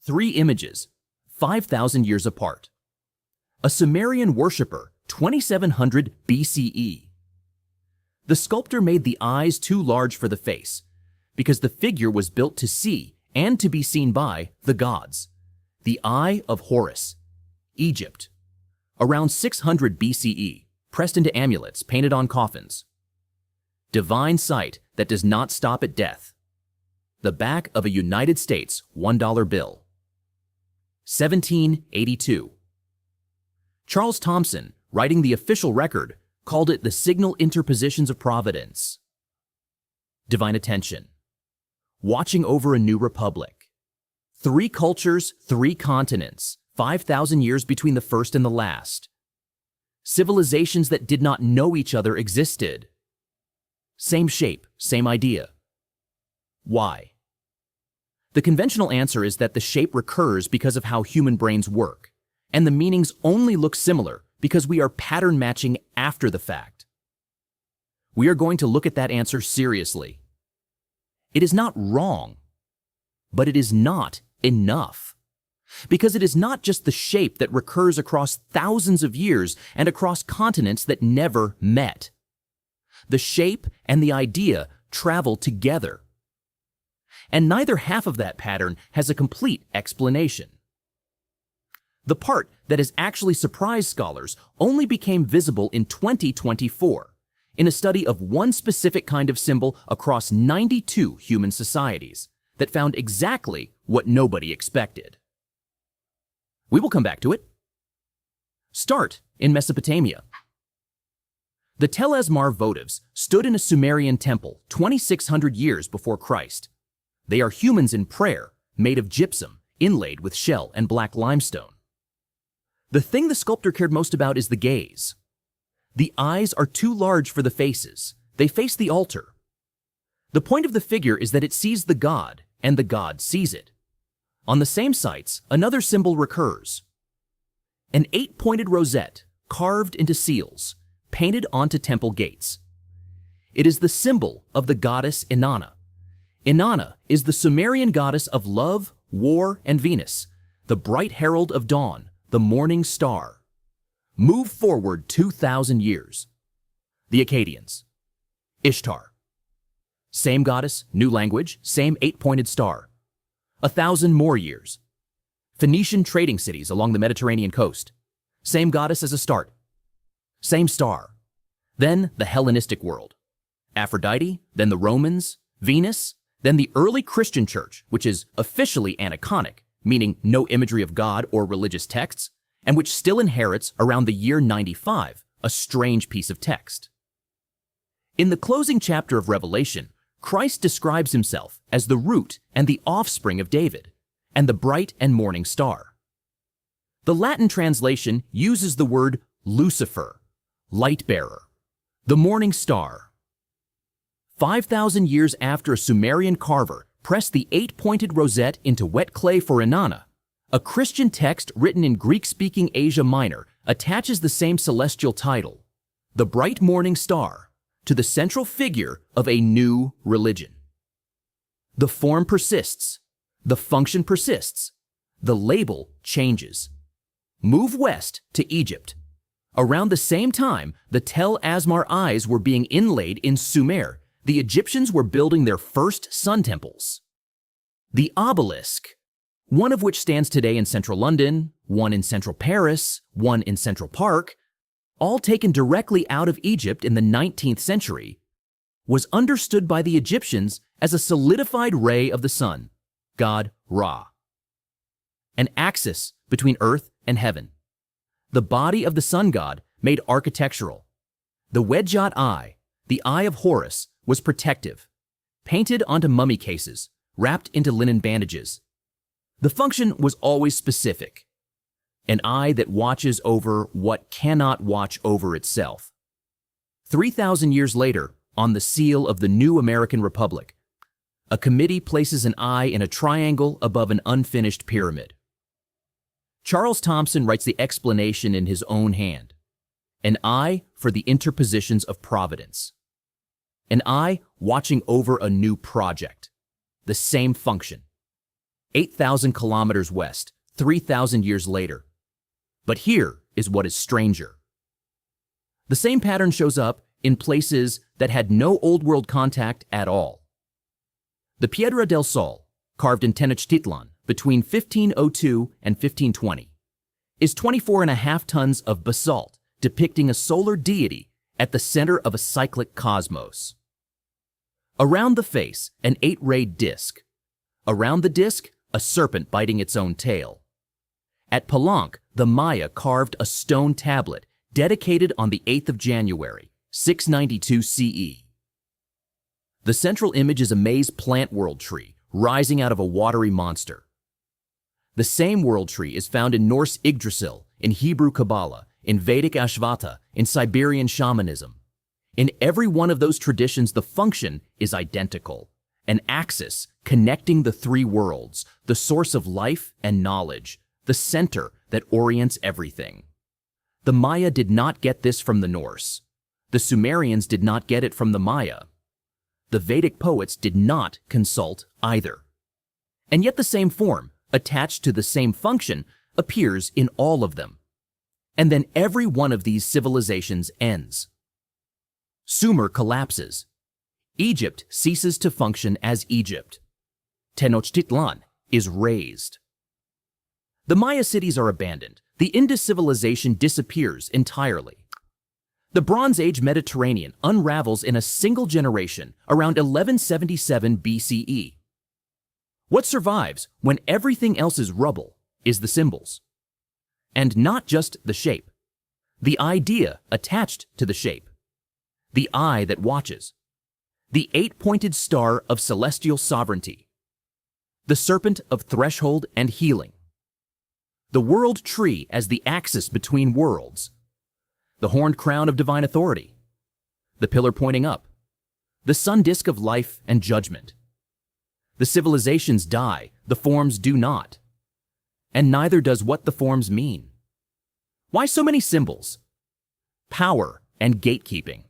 3 images, 5,000 years apart. A Sumerian worshipper, 2700 BCE. The sculptor made the eyes too large for the face because the figure was built to see and to be seen by the gods. The Eye of Horus, Egypt. Around 600 BCE, pressed into amulets painted on coffins. Divine sight that does not stop at death. The back of a United States $1 bill. 1782. Charles Thomson, writing the official record, called it the signal interpositions of providence. Divine attention. Watching over a new republic. 3 cultures, 3 continents, 5,000 years between the first and the last. Civilizations that did not know each other existed. Same shape, same idea. Why? The conventional answer is that the shape recurs because of how human brains work, and the meanings only look similar because we are pattern matching after the fact. We are going to look at that answer seriously. It is not wrong, but it is not enough. Because it is not just the shape that recurs across thousands of years and across continents that never met. The shape and the idea travel together. And neither half of that pattern has a complete explanation. The part that has actually surprised scholars only became visible in 2024 in a study of one specific kind of symbol across 92 human societies that found exactly what nobody expected. We will come back to it. Start in Mesopotamia. The Tel Asmar votives stood in a Sumerian temple 2,600 years before Christ. They are humans in prayer, made of gypsum, inlaid with shell and black limestone. The thing the sculptor cared most about is the gaze. The eyes are too large for the faces. They face the altar. The point of the figure is that it sees the god, and the god sees it. On the same sites, another symbol recurs. An 8-pointed rosette, carved into seals, painted onto temple gates. It is the symbol of the goddess Inanna. Inanna is the Sumerian goddess of love, war, and Venus, the bright herald of dawn, the morning star. Move forward 2,000 years. The Akkadians. Ishtar. Same goddess, new language, same 8-pointed star. 1,000 more years. Phoenician trading cities along the Mediterranean coast. Same goddess as Astarte. Same star. Then the Hellenistic world. Aphrodite, then the Romans, Venus, then the early Christian church, which is officially aniconic, meaning no imagery of God or religious texts, and which still inherits around the year 95, a strange piece of text. In the closing chapter of Revelation, Christ describes himself as the root and the offspring of David, and the bright and morning star. The Latin translation uses the word Lucifer, light bearer, the morning star. 5,000 years after a Sumerian carver pressed the 8-pointed rosette into wet clay for Inanna, a Christian text written in Greek-speaking Asia Minor attaches the same celestial title, the bright morning star, to the central figure of a new religion. The form persists, the function persists, the label changes. Move west to Egypt. Around the same time, the Tel Asmar eyes were being inlaid in Sumer. The Egyptians were building their first sun temples. The obelisk, one of which stands today in central London, one in central Paris, one in Central Park, all taken directly out of Egypt in the 19th century, was understood by the Egyptians as a solidified ray of the sun, god Ra. An axis between earth and heaven. The body of the sun god made architectural. The Wedjat eye, the Eye of Horus, was protective, painted onto mummy cases, wrapped into linen bandages. The function was always specific, an eye that watches over what cannot watch over itself. 3,000 years later, on the seal of the new American Republic, a committee places an eye in a triangle above an unfinished pyramid. Charles Thomson writes the explanation in his own hand. An eye for the interpositions of providence. An eye watching over a new project. The same function. 8,000 kilometers west, 3,000 years later. But here is what is stranger. The same pattern shows up in places that had no Old World contact at all. The Piedra del Sol, carved in Tenochtitlan between 1502 and 1520, is 24.5 tons of basalt depicting a solar deity at the center of a cyclic cosmos. Around the face, an 8-rayed disc. Around the disc, a serpent biting its own tail. At Palenque, the Maya carved a stone tablet dedicated on the 8th of January, 692 CE. The central image is a maize plant world tree rising out of a watery monster. The same world tree is found in Norse Yggdrasil, in Hebrew Kabbalah, in Vedic Ashvata, in Siberian shamanism. In every one of those traditions, the function is identical. An axis connecting the three worlds, the source of life and knowledge, the center that orients everything. The Maya did not get this from the Norse. The Sumerians did not get it from the Maya. The Vedic poets did not consult either. And yet the same form, attached to the same function, appears in all of them. And then every one of these civilizations ends. Sumer collapses. Egypt ceases to function as Egypt. Tenochtitlan is razed. The Maya cities are abandoned. The Indus civilization disappears entirely. The Bronze Age Mediterranean unravels in a single generation around 1177 BCE. What survives when everything else is rubble is the symbols. And not just the shape. The idea attached to the shape. The eye that watches. The 8-pointed star of celestial sovereignty. The serpent of threshold and healing. The world tree as the axis between worlds. The horned crown of divine authority. The pillar pointing up. The sun disk of life and judgment. The civilizations die, the forms do not. And neither does what the forms mean. Why so many symbols? Power and gatekeeping.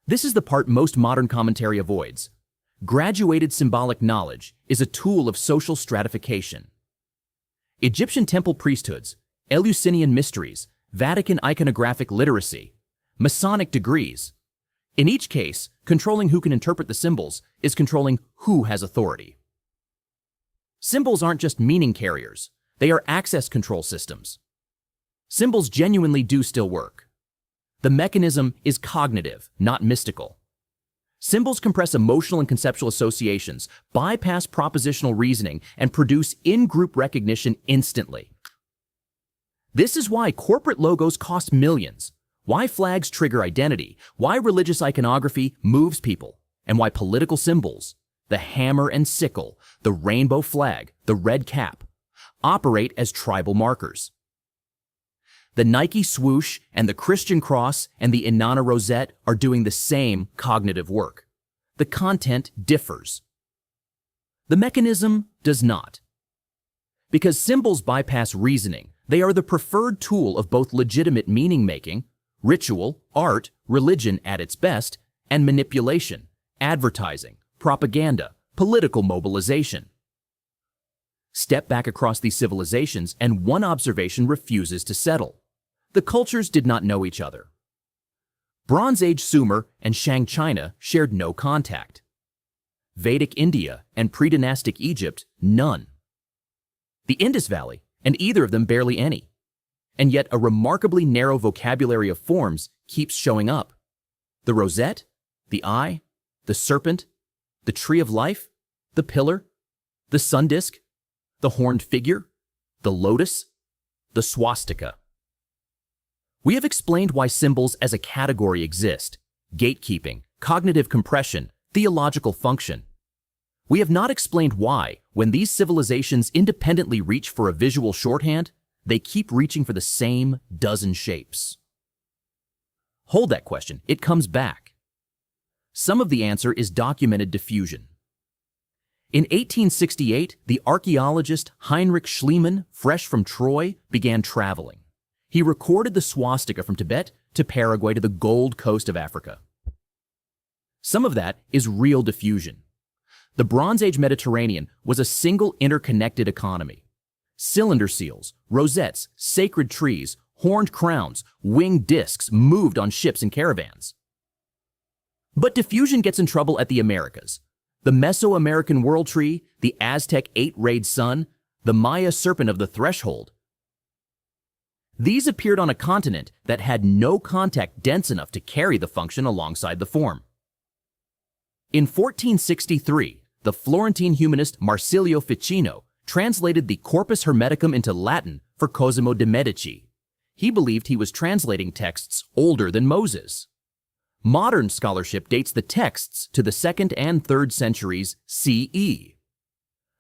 This is the part most modern commentary avoids. Graduated symbolic knowledge is a tool of social stratification. Egyptian temple priesthoods, Eleusinian mysteries, Vatican iconographic literacy, Masonic degrees. In each case, controlling who can interpret the symbols is controlling who has authority. Symbols aren't just meaning carriers, they are access control systems. Symbols genuinely do still work. The mechanism is cognitive, not mystical. Symbols compress emotional and conceptual associations, bypass propositional reasoning, and produce in-group recognition instantly. This is why corporate logos cost millions, why flags trigger identity, why religious iconography moves people, and why political symbols, the hammer and sickle, the rainbow flag, the red cap, operate as tribal markers. The Nike swoosh and the Christian cross and the Inanna rosette are doing the same cognitive work. The content differs. The mechanism does not. Because symbols bypass reasoning, they are the preferred tool of both legitimate meaning-making, ritual, art, religion at its best, and manipulation, advertising, propaganda, political mobilization. Step back across these civilizations and one observation refuses to settle. The cultures did not know each other. Bronze Age Sumer and Shang China shared no contact. Vedic India and pre-dynastic Egypt, none. The Indus Valley, and either of them barely any. And yet a remarkably narrow vocabulary of forms keeps showing up. The rosette, the eye, the serpent, the tree of life, the pillar, the sun disk, the horned figure, the lotus, the swastika. We have explained why symbols as a category exist: gatekeeping, cognitive compression, theological function. We have not explained why, when these civilizations independently reach for a visual shorthand, they keep reaching for the same dozen shapes. Hold that question, it comes back. Some of the answer is documented diffusion. In 1868, the archaeologist Heinrich Schliemann, fresh from Troy, began traveling. He recorded the swastika from Tibet to Paraguay to the Gold Coast of Africa. Some of that is real diffusion. The Bronze Age Mediterranean was a single interconnected economy. Cylinder seals, rosettes, sacred trees, horned crowns, winged discs moved on ships and caravans. But diffusion gets in trouble at the Americas. The Mesoamerican world tree, the Aztec eight-rayed sun, the Maya serpent of the threshold. These appeared on a continent that had no contact dense enough to carry the function alongside the form. In 1463, the Florentine humanist Marsilio Ficino translated the Corpus Hermeticum into Latin for Cosimo de' Medici. He believed he was translating texts older than Moses. Modern scholarship dates the texts to the 2nd and 3rd centuries CE.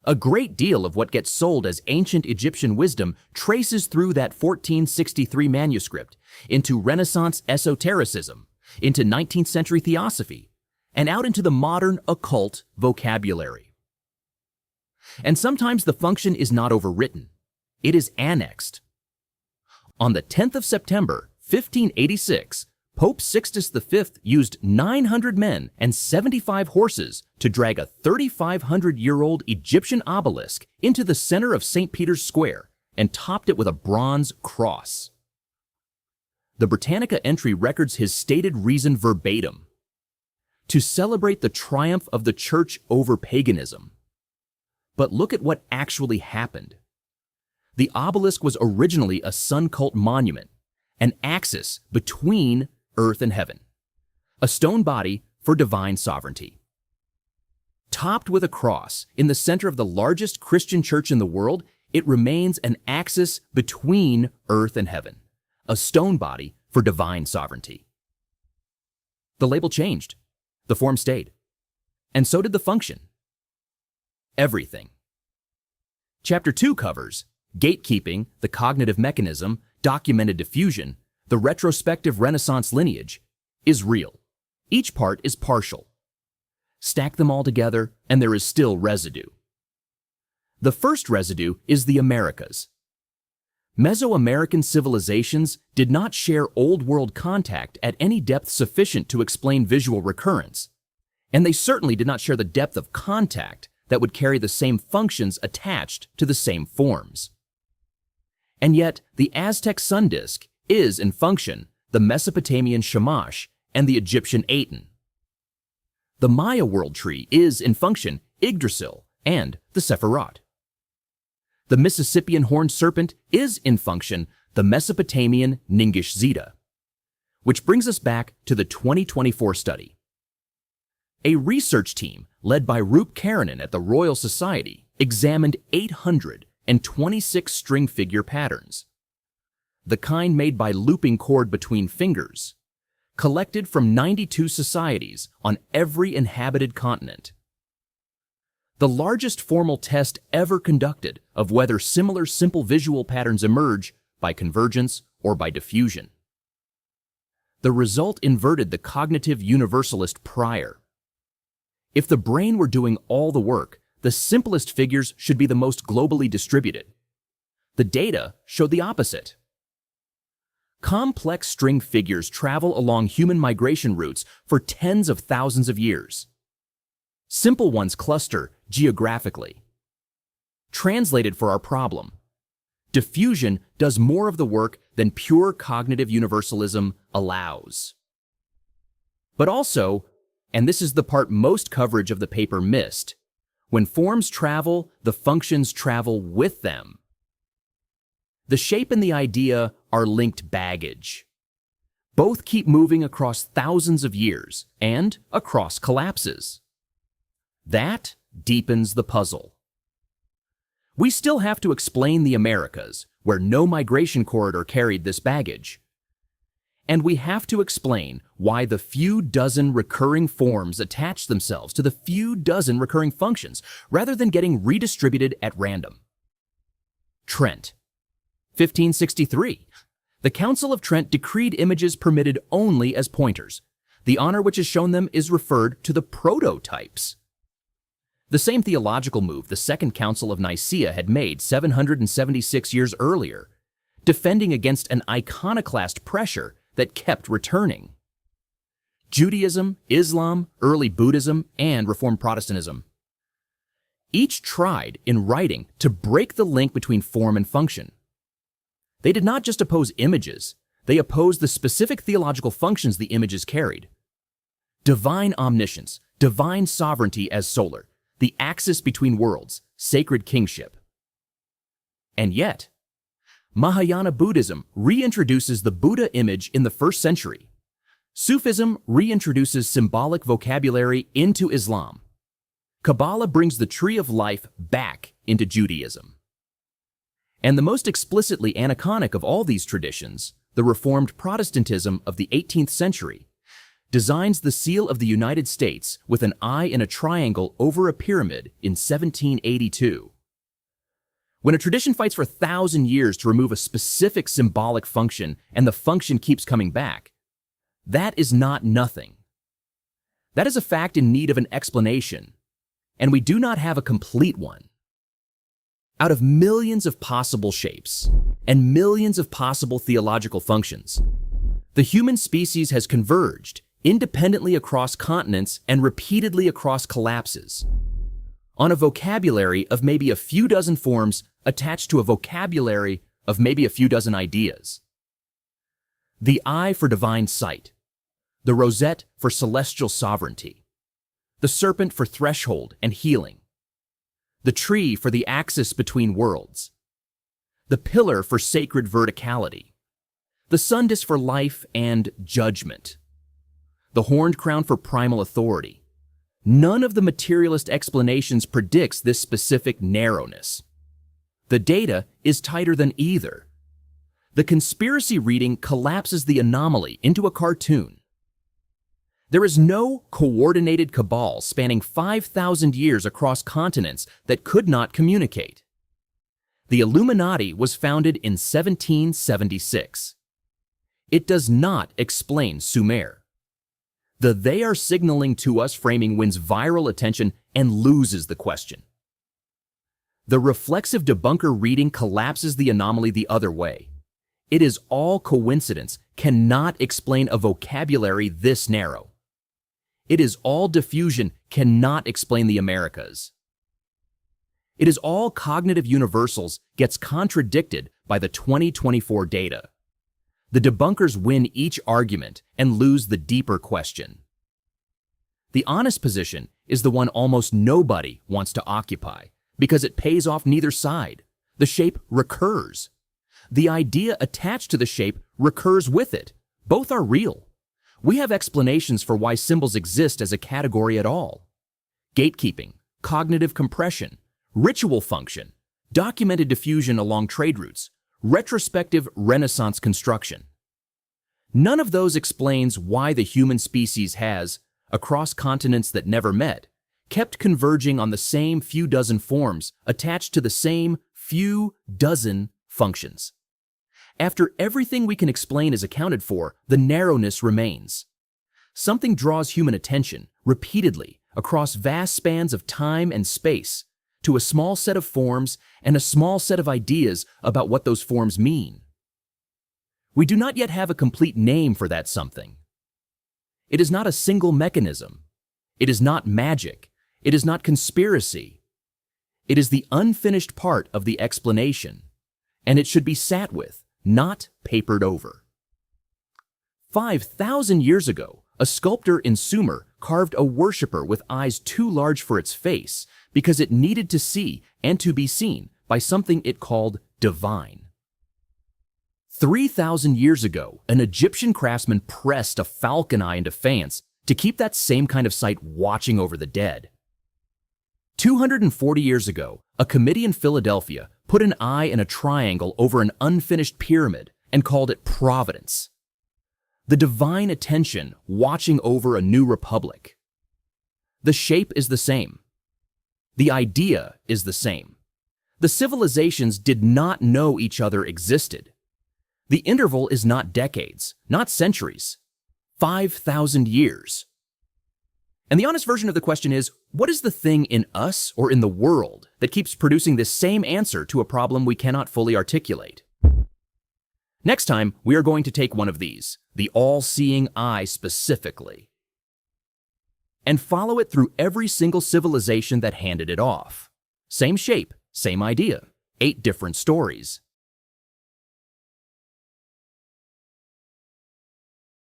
A great deal of what gets sold as ancient Egyptian wisdom traces through that 1463 manuscript into Renaissance esotericism, into 19th century theosophy, and out into the modern occult vocabulary. And sometimes the function is not overwritten. It is annexed. On the 10th of September, 1586, Pope Sixtus V used 900 men and 75 horses to drag a 3,500-year-old Egyptian obelisk into the center of St. Peter's Square and topped it with a bronze cross. The Britannica entry records his stated reason verbatim: to celebrate the triumph of the Church over paganism. But look at what actually happened. The obelisk was originally a sun cult monument, an axis between earth and heaven, a stone body for divine sovereignty. Topped with a cross in the center of the largest Christian church in the world, it remains an axis between earth and heaven, a stone body for divine sovereignty. The label changed, the form stayed, and so did the function. Everything. Chapter 2 covers gatekeeping, the cognitive mechanism, documented diffusion, the retrospective Renaissance lineage, is real. Each part is partial. Stack them all together, and there is still residue. The first residue is the Americas. Mesoamerican civilizations did not share Old World contact at any depth sufficient to explain visual recurrence, and they certainly did not share the depth of contact that would carry the same functions attached to the same forms. And yet, the Aztec sun disk is, in function, the Mesopotamian Shamash and the Egyptian Aten. The Maya world tree is, in function, Yggdrasil and the Sephirot. The Mississippian horned serpent is, in function, the Mesopotamian Ningish Zeta. Which brings us back to the 2024 study. A research team led by Roop Karanen at the Royal Society examined 826 string figure patterns, the kind made by looping cord between fingers, collected from 92 societies on every inhabited continent. The largest formal test ever conducted of whether similar simple visual patterns emerge by convergence or by diffusion. The result inverted the cognitive universalist prior. If the brain were doing all the work, the simplest figures should be the most globally distributed. The data showed the opposite. Complex string figures travel along human migration routes for tens of thousands of years. Simple ones cluster geographically. Translated for our problem, diffusion does more of the work than pure cognitive universalism allows. But also, and this is the part most coverage of the paper missed, when forms travel, the functions travel with them. The shape and the idea are linked baggage. Both keep moving across thousands of years and across collapses. That deepens the puzzle. We still have to explain the Americas, where no migration corridor carried this baggage. And we have to explain why the few dozen recurring forms attach themselves to the few dozen recurring functions, rather than getting redistributed at random. Trent. 1563. The Council of Trent decreed images permitted only as pointers. The honor which is shown them is referred to the prototypes. The same theological move the Second Council of Nicaea had made 776 years earlier, defending against an iconoclast pressure that kept returning. Judaism, Islam, early Buddhism, and Reformed Protestantism. Each tried, in writing, to break the link between form and function. They did not just oppose images, they opposed the specific theological functions the images carried. Divine omniscience, divine sovereignty as solar, the axis between worlds, sacred kingship. And yet, Mahayana Buddhism reintroduces the Buddha image in the 1st century. Sufism reintroduces symbolic vocabulary into Islam. Kabbalah brings the tree of life back into Judaism. And the most explicitly aniconic of all these traditions, the Reformed Protestantism of the 18th century, designs the seal of the United States with an eye in a triangle over a pyramid in 1782. When a tradition fights for 1,000 years to remove a specific symbolic function and the function keeps coming back, that is not nothing. That is a fact in need of an explanation, and we do not have a complete one. Out of millions of possible shapes and millions of possible theological functions, the human species has converged independently across continents and repeatedly across collapses, on a vocabulary of maybe a few dozen forms attached to a vocabulary of maybe a few dozen ideas. The eye for divine sight, the rosette for celestial sovereignty, the serpent for threshold and healing, the tree for the axis between worlds, the pillar for sacred verticality, the sun disk for life and judgment, the horned crown for primal authority. None of the materialist explanations predicts this specific narrowness. The data is tighter than either. The conspiracy reading collapses the anomaly into a cartoon. There is no coordinated cabal spanning 5,000 years across continents that could not communicate. The Illuminati was founded in 1776. It does not explain Sumer. The "they are signaling to us" framing wins viral attention and loses the question. The reflexive-debunker reading collapses the anomaly the other way. It is all coincidence, cannot explain a vocabulary this narrow. It is all diffusion, cannot explain the Americas. It is all cognitive universals, gets contradicted by the 2024 data. The debunkers win each argument and lose the deeper question. The honest position is the one almost nobody wants to occupy because it pays off neither side. The shape recurs. The idea attached to the shape recurs with it. Both are real. We have explanations for why symbols exist as a category at all. Gatekeeping, cognitive compression, ritual function, documented diffusion along trade routes, retrospective Renaissance construction. None of those explains why the human species has, across continents that never met, kept converging on the same few dozen forms attached to the same few dozen functions. After everything we can explain is accounted for, the narrowness remains. Something draws human attention, repeatedly, across vast spans of time and space, to a small set of forms and a small set of ideas about what those forms mean. We do not yet have a complete name for that something. It is not a single mechanism. It is not magic. It is not conspiracy. It is the unfinished part of the explanation, and it should be sat with, not papered over. 5,000 years ago, a sculptor in Sumer carved a worshipper with eyes too large for its face because it needed to see and to be seen by something it called divine. 3,000 years ago, an Egyptian craftsman pressed a falcon eye into faience to keep that same kind of sight watching over the dead. 240 years ago, a committee in Philadelphia put an eye in a triangle over an unfinished pyramid and called it providence. The divine attention watching over a new republic. The shape is the same. The idea is the same. The civilizations did not know each other existed. The interval is not decades, not centuries, 5,000 years. And the honest version of the question is, what is the thing in us or in the world that keeps producing this same answer to a problem we cannot fully articulate? Next time, we are going to take one of these, the all-seeing eye specifically, and follow it through every single civilization that handed it off. Same shape, same idea. 8 different stories.